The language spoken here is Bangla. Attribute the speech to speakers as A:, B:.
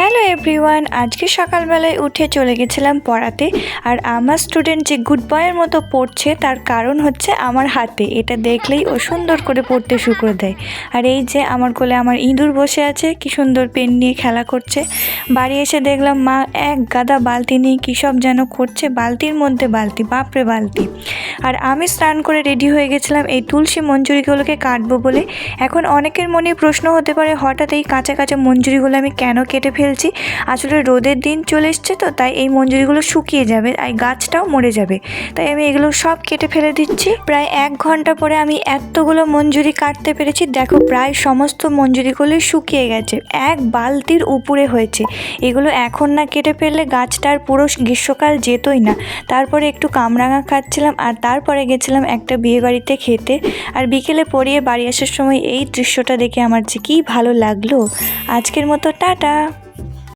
A: হ্যালো এভরিওয়ান, আজকে সকালবেলায় উঠে চলে গেছিলাম পড়াতে। আর আমার স্টুডেন্ট যে গুড বয়ের মতো পড়ছে তার কারণ হচ্ছে আমার হাতে। এটা দেখলেই ও সুন্দর করে পড়তে শুরু করে দেয়। আর এই যে আমার কোলে আমার ইঁদুর বসে আছে, কি সুন্দর পেন নিয়ে খেলা করছে। বাড়ি এসে দেখলাম মা এক গাদা বালতি নিয়ে কী সব যেন করছে, বালতির মধ্যে বালতি, বাপরে বালতি। আর আমি স্নান করে রেডি হয়ে গেছিলাম এই তুলসী মঞ্জুরিগুলোকে কাটবো বলে। এখন অনেকের মনে প্রশ্ন হতে পারে, হঠাৎ এই কাঁচা কাঁচা মঞ্জুরিগুলো আমি কেন কেটে ফেলছি। আসলে রোদের দিন চলে এসছে তো, তাই এই মঞ্জুরিগুলো শুকিয়ে যাবে আর গাছটাও মরে যাবে, তাই আমি এগুলো সব কেটে ফেলে দিচ্ছি। প্রায় 1 ঘন্টা পরে আমি এতগুলো মঞ্জুরি কাটতে পেরেছি। দেখো, প্রায় সমস্ত মঞ্জুরিগুলো শুকিয়ে গেছে, 1 বালতির উপরে হয়েছে। এগুলো এখন না কেটে ফেললে গাছটার পুরো গ্রীষ্মকাল যেতই না। তারপরে একটু কামরাঙা খাচ্ছিলাম আর তারপরে গেছিলাম একটা বিয়ে বাড়িতে খেতে। আর বিকেলে পড়িয়ে বাড়ি আসার সময় এই দৃশ্যটা দেখে আমার যে কী ভালো লাগলো। আজকের মতো টাটা।